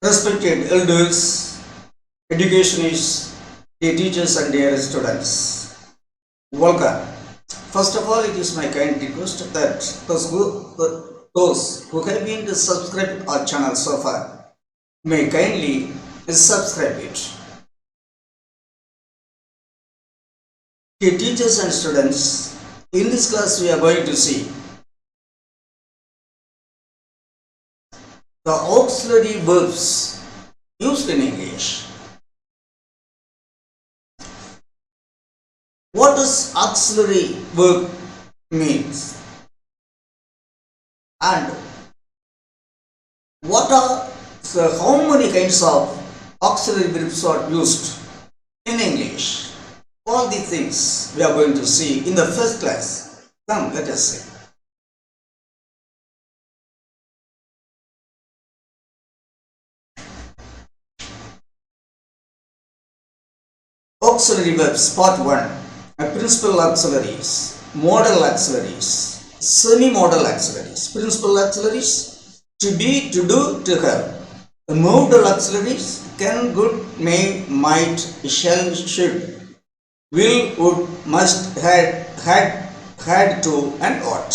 Respected elders, educationists, dear teachers and dear students, welcome. First of all, it is my kind request that those who have been to subscribe our channel so far may kindly subscribe it. Dear teachers and students, in this class we are going to see the auxiliary verbs used in English. What does auxiliary verb means? And how many kinds of auxiliary verbs are used in English? All these things we are going to see in the first class. Come, let us see. Auxiliary verbs, part 1. Principal auxiliaries, modal auxiliaries, semi-modal auxiliaries. Principal auxiliaries, to be, to do, to have. Modal auxiliaries, can, could, may, might, shall, should, will, would, must, had to, and ought.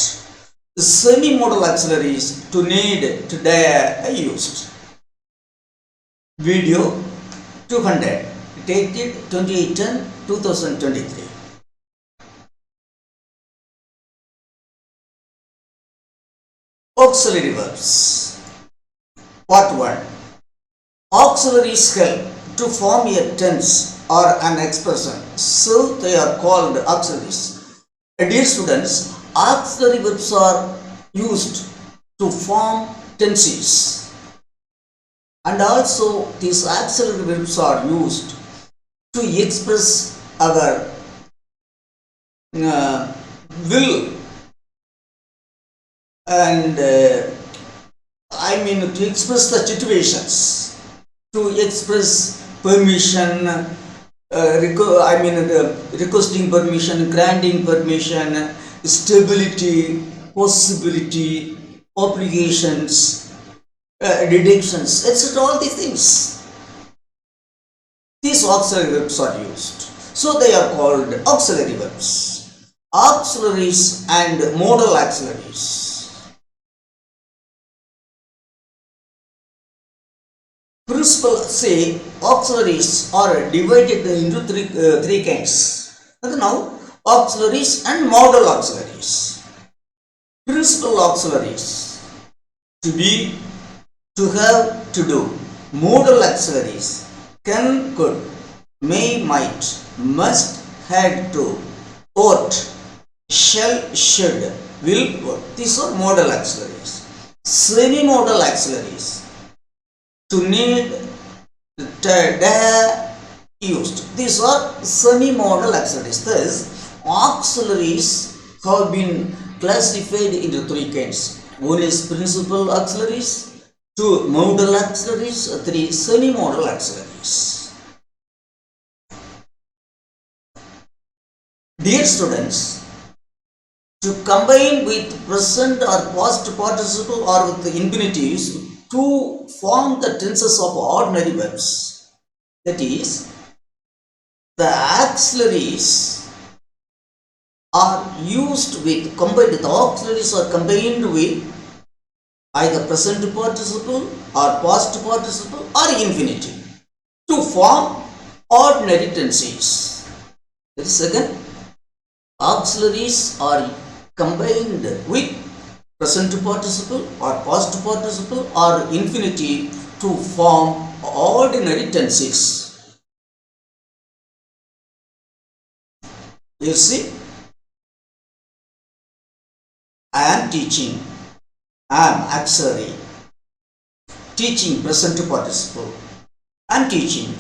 Semi-modal auxiliaries, to need, to dare, are used. Video 200. Dated 28/10/2023. Auxiliary verbs. Part 1. Auxiliaries help to form a tense or an expression, so they are called auxiliaries. Dear students, auxiliary verbs are used to form tenses, and also these auxiliary verbs are used to express our will and to express the situations, to express permission, requesting permission, granting permission, stability, possibility, obligations, deductions, etc. All these things. These auxiliary verbs are used. So they are called auxiliary verbs. Auxiliaries and modal auxiliaries. Principal say auxiliaries are divided into three kinds. Now, auxiliaries and modal auxiliaries. Principal auxiliaries, to be, to have, to do. Modal auxiliaries, can, could, may, might, must, had to, ought, shall, should, will, would. These are modal auxiliaries. Semi-modal auxiliaries, to need, to dare, used. These are semi-modal auxiliaries. Thus, auxiliaries have been classified into three kinds. One is principal auxiliaries, two modal auxiliaries, three semi-modal auxiliaries. Dear students, to combine with present or past participle or with the infinitives to form the tenses of ordinary verbs, that is, the auxiliaries are used with, combined, the auxiliaries are combined with either present participle or past participle or infinitive to form ordinary tenses. The second, auxiliaries are combined with present participle or past participle or infinitive to form ordinary tenses. You see, I am teaching, I am auxiliary, teaching present participle, I am teaching,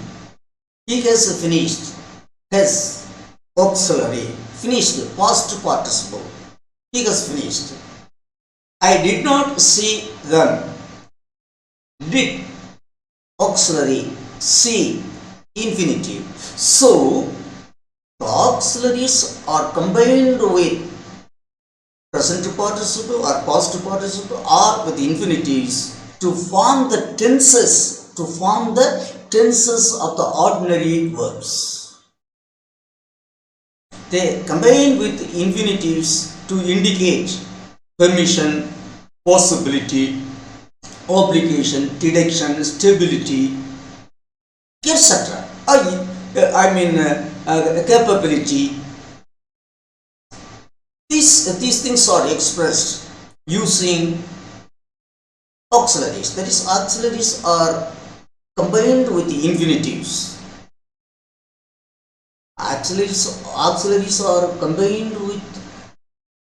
he has finished, has auxiliary, finished past participle, he has finished. I did not see them, did auxiliary, see infinitive. So the auxiliaries are combined with present participle or past participle or with infinitives to form the tenses to form the tenses of the ordinary verbs. They combine with infinitives to indicate permission, possibility, obligation, deduction, stability, etc. Capability. These things are expressed using auxiliaries. That is, auxiliaries are combined with the infinitives. Auxiliaries are combined with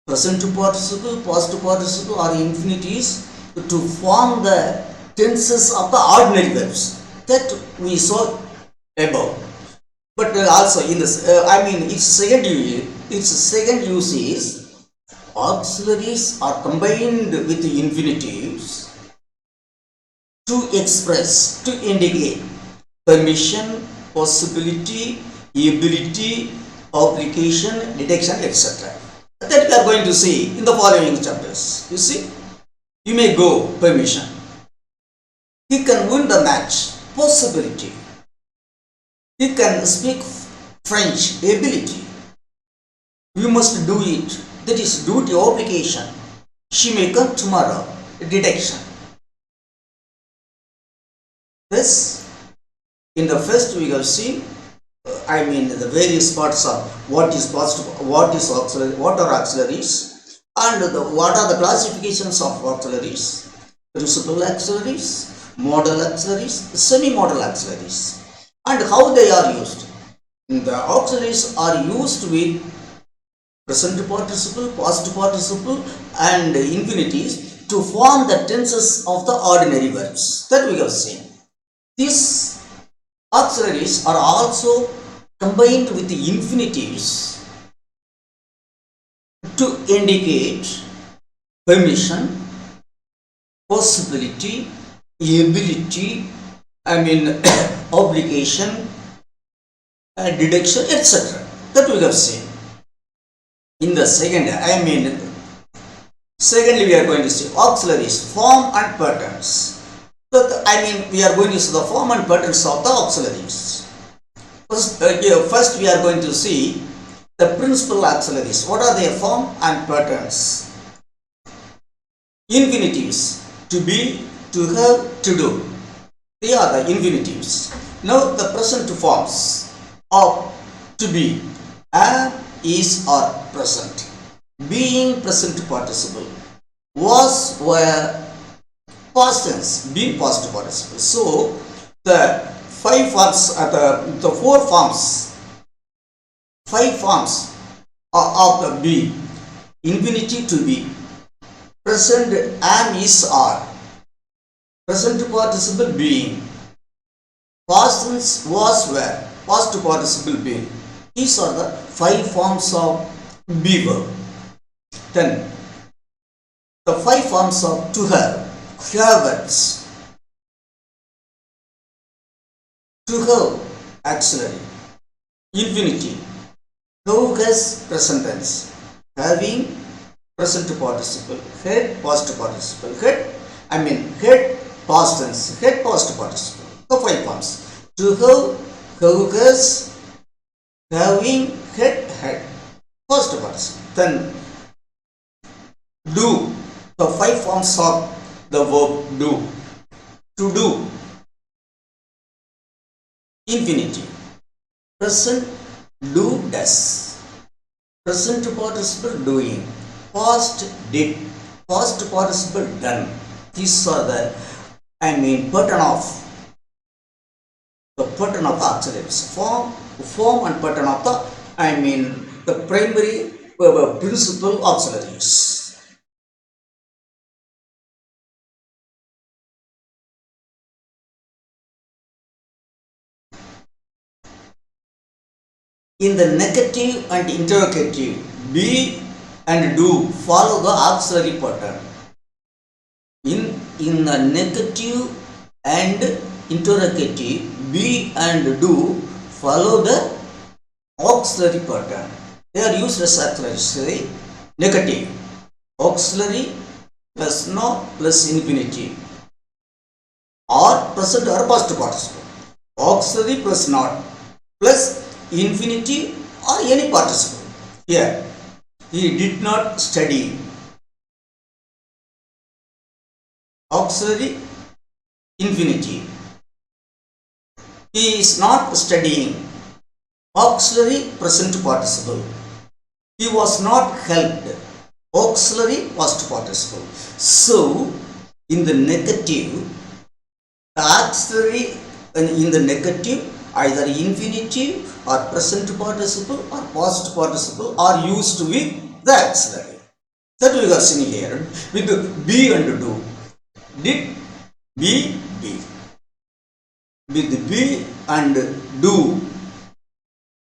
present participle, past participle or infinitives to form the tenses of the ordinary verbs that we saw above. But also in this, its second use is auxiliaries are combined with the infinitives to express, to indicate permission, possibility, ability, obligation, detection, etc. That we are going to see in the following chapters. You see, you may go permission. He can win the match. Possibility. He can speak French. Ability. You must do it. That is duty, obligation. She may come tomorrow. Detection. This, in the first we have seen, the various parts of what is positive, what is auxiliary, what are auxiliaries, and what are the classifications of auxiliaries: principal auxiliaries, modal auxiliaries, semi-modal auxiliaries, and how they are used. The auxiliaries are used with present participle, past participle, and infinitives to form the tenses of the ordinary verbs that we have seen. These auxiliaries are also combined with the infinitives to indicate permission, possibility, ability, obligation, deduction, etc. That we have seen. In the secondly we are going to see auxiliaries, form and patterns. We are going to see the form and patterns of the auxiliaries. First we are going to see the principal auxiliaries. What are their form and patterns? Infinitives: to be, to have, to do. They are the infinitives. Now the present forms of to be: am, is, or present. Being, present participle. Was, were, past tense, being, past participle. So the five forms, the four forms, five forms of the be: infinitive, to be; present, am, is, are; present participle, being; past tense, was, were; past participle, being. These are the five forms of be verb. Then the five forms of to have verbs. To have, auxiliary. Infinitive: have, has, present tense; having, present participle; had, past participle; had, past tense; had, past participle. The five forms: to have, has, having, had, past participle. Then do, the five forms of the verb do. To do, infinitive: present, do, does; present participle, doing; past, did; past participle, done. These are the pattern of auxiliaries. Form and pattern of the primary principal auxiliaries. In the negative and interrogative, be and do follow the auxiliary pattern. In the negative and interrogative, be and do follow the auxiliary pattern. They are used as auxiliary. Negative: auxiliary plus no plus infinitive. or present or past participle. Auxiliary plus not plus infinitive or any participle. Here, he did not study. Auxiliary infinitive. He is not studying. Auxiliary present participle. He was not helped. Auxiliary past participle. So, in the negative, the auxiliary in the negative, either infinitive or present participle or past participle are used with the auxiliary. That we have seen here with be and do. Did, be, be. With be and do,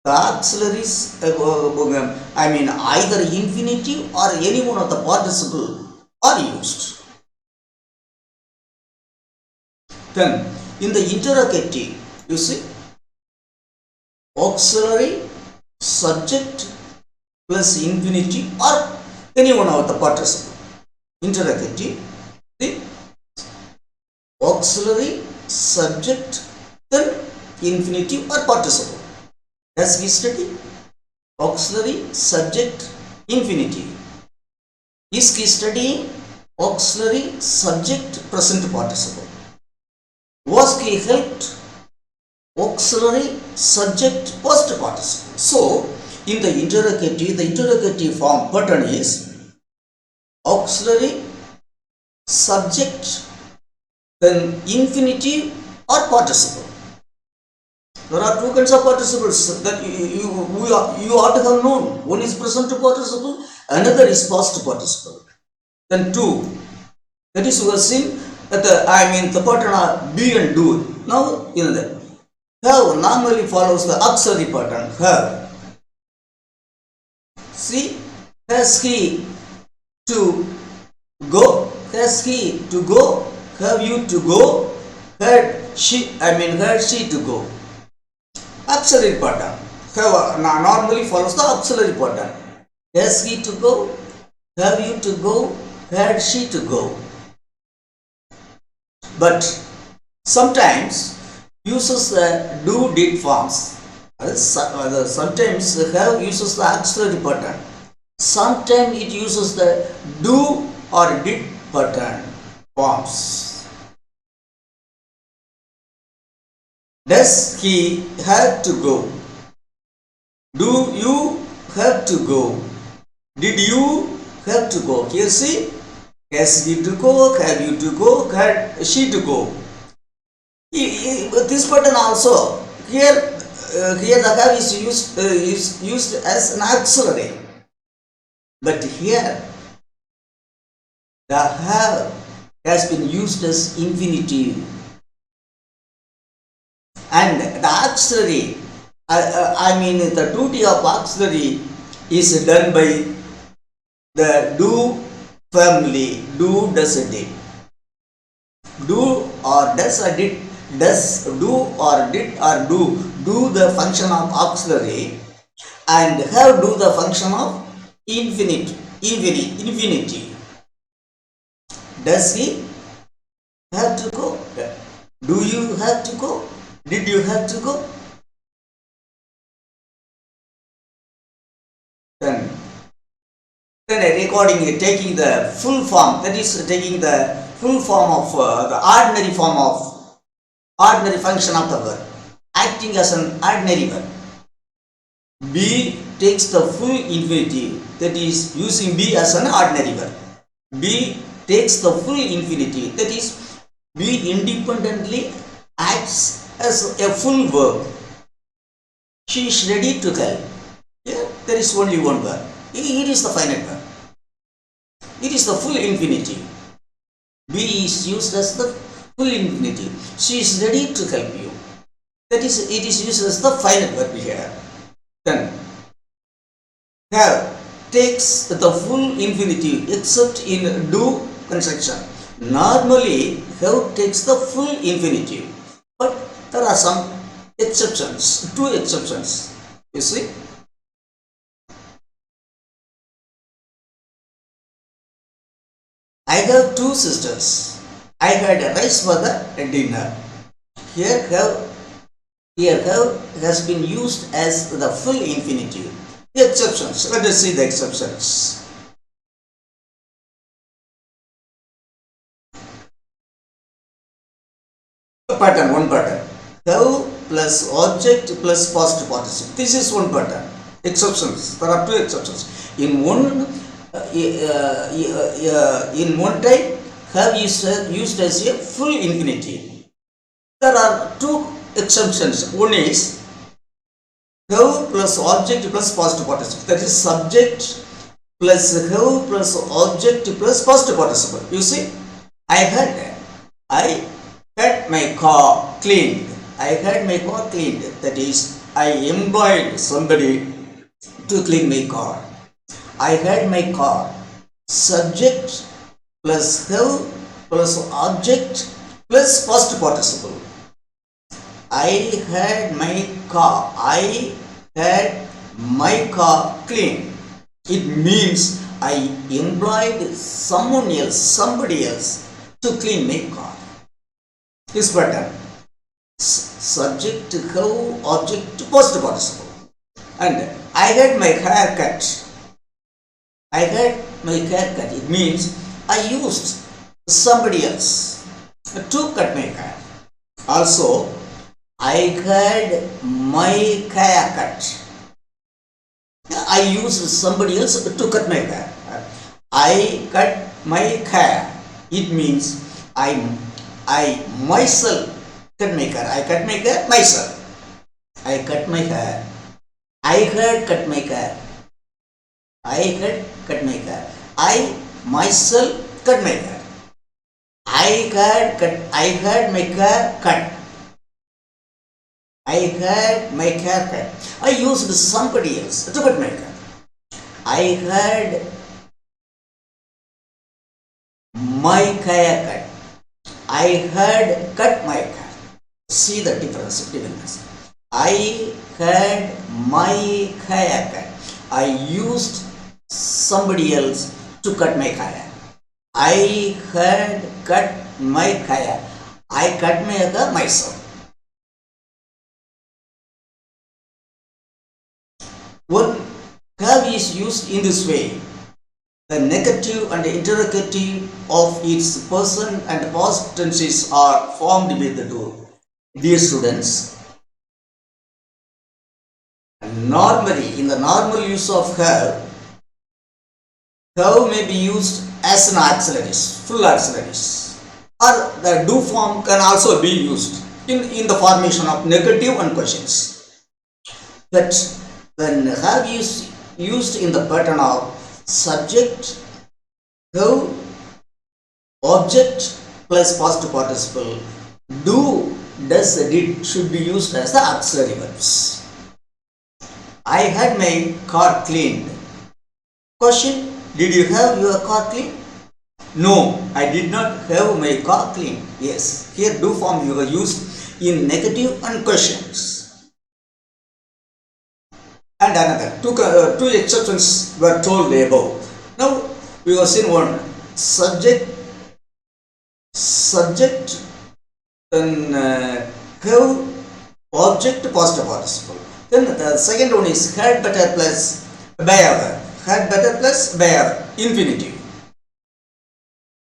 the auxiliaries, either infinitive or any one of the participle are used. Then, in the interrogative, you see, auxiliary, subject plus infinitive or any one of the participle. Interrogative, the auxiliary, subject, then infinitive or participle. As we study, auxiliary, subject, infinitive. Is he studying auxiliary, subject, present participle? Was he helped? Auxiliary, subject, past participle. So, in the interrogative form pattern is auxiliary, subject, then infinitive or participle. There are two kinds of participles that you ought to have known. One is present participle, another is past participle. Then two, that is we have seen that the pattern of be and do. Now, have normally follows the auxiliary pattern. Have. See, has he to go? Has he to go? Have you to go? Had she to go? Auxiliary pattern. Have normally follows the auxiliary pattern. Has he to go? Have you to go? Had she to go? But sometimes uses the do did forms. Sometimes have uses the auxiliary pattern. Sometimes it uses the do or did pattern forms. Does he have to go? Do you have to go? Did you have to go? Here see, has he to go? Have you to go? Had she to go? This pattern also here the have is used as an auxiliary, but here the have has been used as infinitive. And the auxiliary, the duty of auxiliary is done by the do family. Do, does, did. Do or does or did, does, do or did or do the function of auxiliary, and have do the function of infinity. Does he have to go? Do you have to go? Did you have to go? Then recording, taking the full form, that is taking the full form of the ordinary form of ordinary function of the verb, acting as an ordinary verb. Be takes the full infinitive, that is using be as an ordinary verb. Be takes the full infinitive, that is be independently acts as a full verb. She is ready to help. Here there is only one verb. It is the finite verb. It is the full infinitive. Be is used as the full infinitive. She is ready to help you. That is, it is used as the finite verb here. Then have takes the full infinitive except in do construction. Normally have takes the full infinitive, but there are some exceptions, two exceptions. You see, I have two sisters. I had a rice for the dinner. Here have has been used as the full infinitive. The exceptions. Let us see the exceptions. Pattern, one pattern. Have plus object plus past participle. This is one pattern. Exceptions. There are two exceptions. In one type, have is used as a full infinitive. There are two exceptions. One is have plus object plus past participle. That is subject plus have plus object plus past participle. You see, I had my car cleaned. I had my car cleaned. That is, I employed somebody to clean my car. I had my car. Subject plus have plus object plus past participle. I had my car. I had my car cleaned. It means I employed someone else, somebody else to clean my car. This pattern. Subject, have, object, past participle. And I had my hair cut. I had my hair cut. It means I used somebody else to cut my hair. Also, I had my hair cut. I used somebody else to cut my hair. I cut my hair. It means I myself cut my hair. I cut my hair myself. I cut my hair. I had cut my hair. I had cut my hair. I myself cut my hair. I had my hair cut. I had my hair cut. I used somebody else to cut my hair. I had my hair cut. I had cut my hair. See the difference. I had my hair cut. I used somebody else to cut my hair. I had cut my hair. I cut my hair myself. When have is used in this way, the negative and interrogative of its present and past tenses are formed with the two. Dear students, normally in the normal use of have may be used as an auxiliaries, full auxiliaries, or the do form can also be used in the formation of negative and questions. But when have is used in the pattern of subject, have, object plus past participle, do, does, did should be used as the auxiliary verbs. I had my car cleaned. Question: did you have your car cleaned? No, I did not have my car cleaned. Yes, here do form you are used in negative and questions. And another two exceptions were told above. Now we have seen one subject, then have, object, past participle. Then the second one is had better plus were. Had better plus were, infinitive.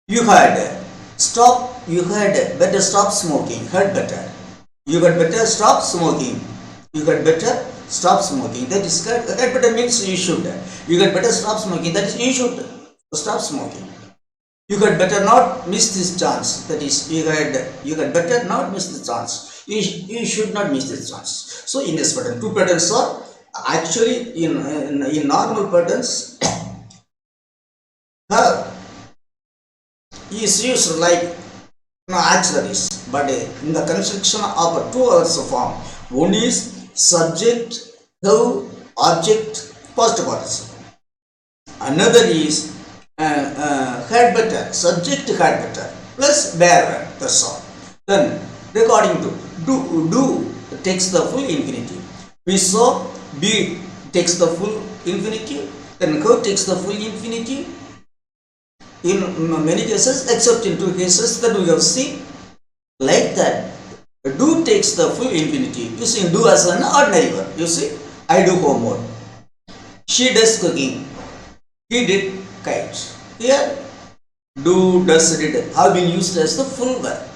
You had better stop smoking. Had better. You had better stop smoking. You had better stop smoking. That is had better means you should. You had better stop smoking. That is you should stop smoking. You had better not miss this chance. That is you had better not miss this chance. You should not miss this chance. So in this pattern, two patterns are actually in normal patterns. Have is used like auxiliaries, but in the construction of two other form, one is subject, have, object, past participle. Another is had better, subject had better plus were. That's all. Then according to do takes the full infinitive. We saw be takes the full infinitive. Then have takes the full infinitive. in many cases, except in two cases that we have seen. Like that, do takes the full infinitive using do as an ordinary verb. You see, I do homework, she does cooking, he did kite. Here do, does, did have been used as the full verb,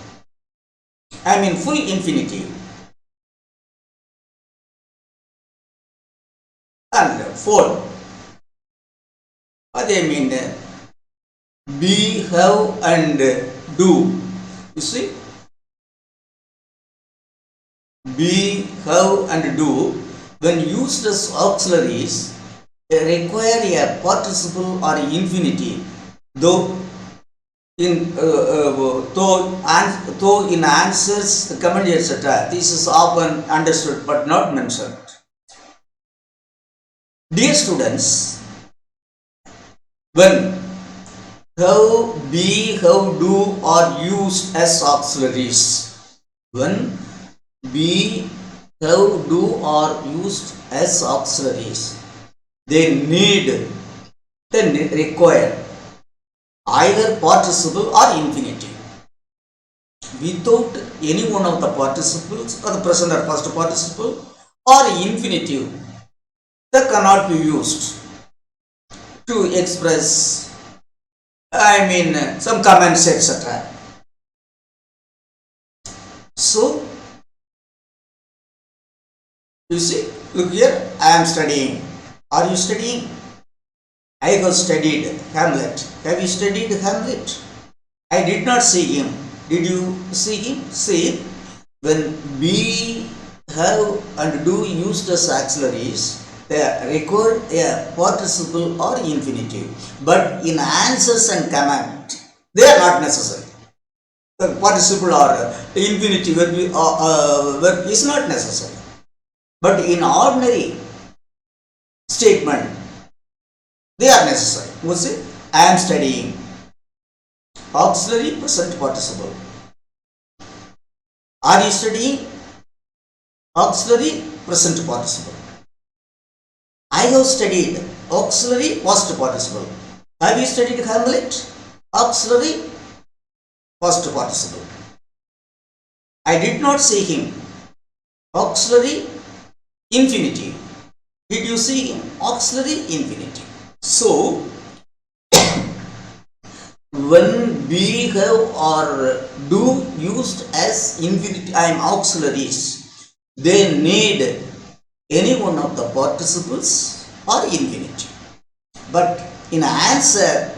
I mean full infinitive. And fourth, they mean be, have and do. You see, be, have and do, when used as auxiliaries, require a participle or infinitive, though in answers, comment, etc. This is often understood but not mentioned. Dear students, when have, be, have, do are used as auxiliaries, when be, have, do are used as auxiliaries, they require either participle or infinitive. Without any one of the participles, or the present or past participle or infinitive, they cannot be used to express, I mean, some comments, etc. So, you see, look here, I am studying. Are you studying? I have studied Hamlet. Have you studied Hamlet? I did not see him. Did you see him? See, when be, have and do used as auxiliaries, they require a participle or infinitive. But in answers and command, they are not necessary. The participle or infinitive verb is not necessary. But in ordinary statement, they are necessary. You see, I am studying. Auxiliary present participle. Are you studying? Auxiliary present participle. I have studied. Auxiliary past participle. Have you studied Hamlet? Auxiliary past participle. I did not see him. Auxiliary infinitive. Did you see him? Auxiliary infinitive. So, when be, have or do used as infinitive, I am auxiliaries, they need any one of the participles or infinitive. But in answer,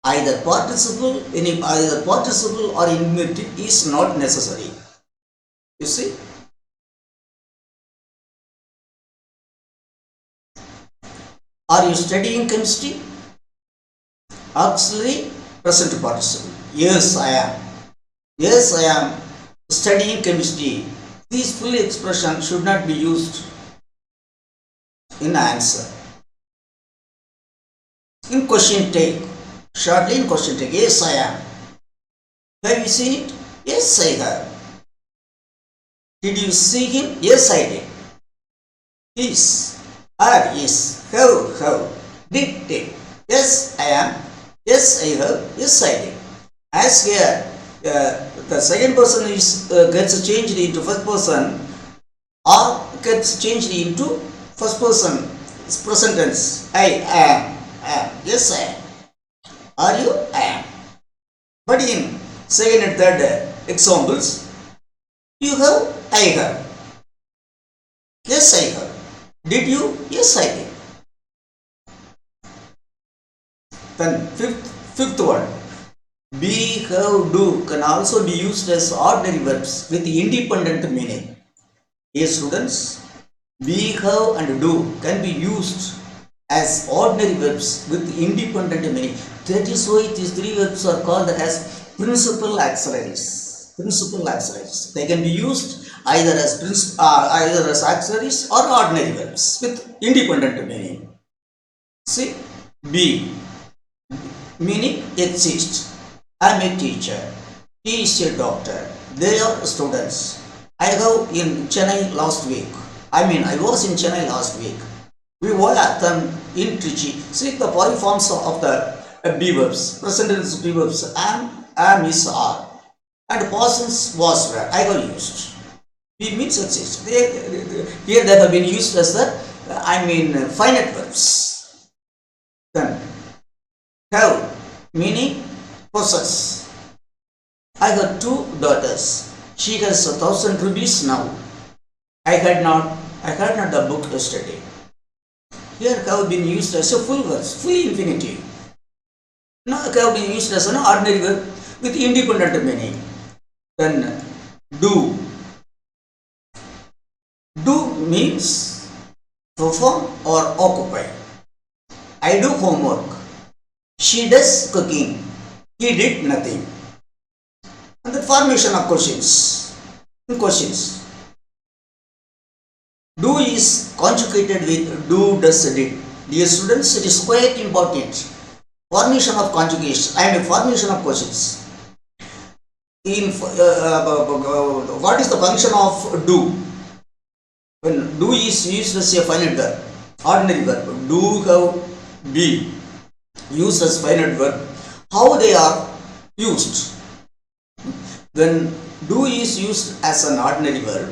either participle or infinitive is not necessary. You see? Are you studying chemistry? Auxiliary present participle. Yes, I am. Yes, I am studying chemistry. This full expression should not be used in answer. In question take, shortly in question take, yes, I am. Have you seen it? Yes, I have. Did you see him? Yes, I did. Is, are, yes, have, did. Yes, I am. Yes, I have. Yes, I did. As here, the second person is gets changed into first person or gets changed into first person. It's present tense. I am. Yes, I am. Are you? I am. But in second and third examples, you have, I have. Yes, I have. Did you? Yes, I did. Then fifth one, be, have, do can also be used as ordinary verbs with independent meaning. Yes, students, be, have and do can be used as ordinary verbs with independent meaning. That is why these three verbs are called as principal auxiliaries. Principal auxiliaries. They can be used either as auxiliaries or ordinary verbs with independent meaning. See, be, meaning exist. I am a teacher. He is a doctor. They are students. I have in Chennai last week. I was in Chennai last week. We were at them in Trichy. See the body forms of the B verbs. Present tense B verbs. Am is, are. And past tense was, were. I have used. B means exist. Here they have been used as the, finite verbs. Then, have, meaning possess. I have 2 daughters. She has 1,000 rupees now. I had not the book yesterday. Here have been used as a full verb, full infinitive. Now have been used as an ordinary verb with independent meaning. Then do. Do means perform or occupy. I do homework. She does cooking. He did nothing. And the formation of questions. In questions. Do is conjugated with do, does, did. Dear students, it is quite important. Formation of conjugation. Formation of questions. What is the function of do? When do is used as a finite verb, ordinary verb, do, have, be, used as finite verb, how they are used? When do is used as an ordinary verb,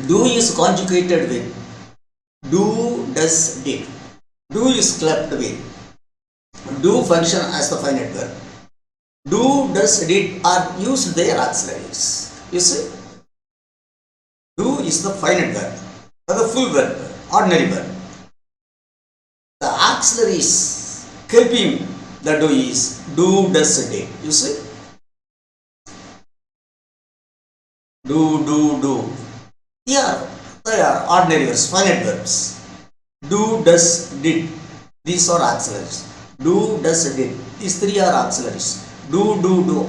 do is conjugated with do, does, did. Do is clapped with do function as the finite verb. Do, does, did are used their auxiliaries. You see? Do is the finite verb, or the full verb, ordinary verb. The auxiliaries helping the do is do, does, did. You see? Do. They are ordinary verbs, finite verbs. Do, does, did. These are auxiliaries. Do, does, did. These 3 are auxiliaries. Do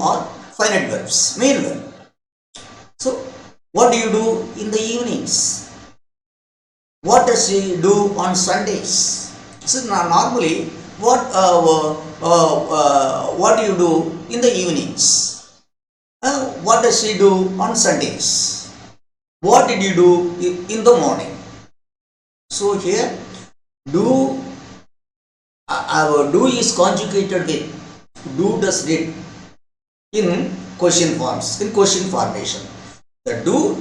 are finite verbs, main verb. So, what do you do in the evenings? What does he do on Sundays? So normally, what do you do in the evenings? What does he do on Sundays? What did you do in the morning? So here, do is conjugated with do, does, did in question forms, in question formation. The do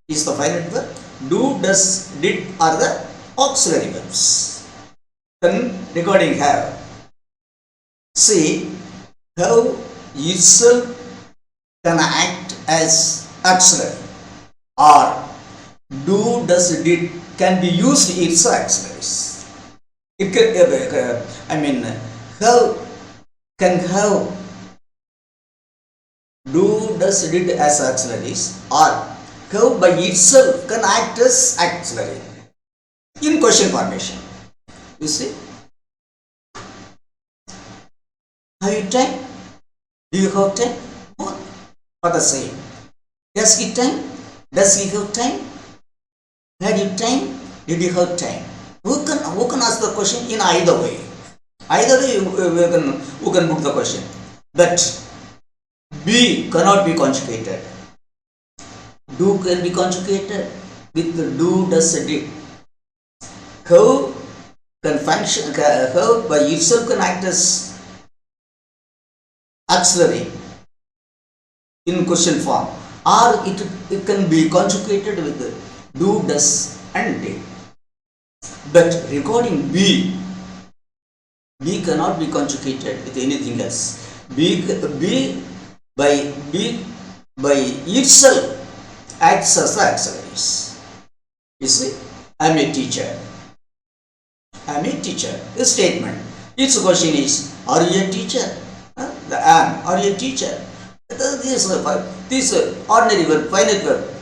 is the finite verb. Do, does, did are the auxiliary verbs. Then regarding have. See, have itself can act as auxiliary, or do, does, did can be used its auxiliaries. It can, have can have do, does, did as auxiliaries, or have by itself can act as auxiliary in question formation. You see? Have you time? Do you have time? Both are the same. Does he time? Does he have time? Had you time? Did you have time? Who can ask the question in either way? Either way who can put the question. But be cannot be conjugated. Do can be conjugated with the do, does, did. Have can function, have by itself can act as auxiliary in question form, or it can be conjugated with the do, does, and did. But regarding be cannot be conjugated with anything else. Be by itself acts as the auxiliaries. You see, I am a teacher. A statement. Its question is, are you a teacher? Are you a teacher? This ordinary verb, finite verb,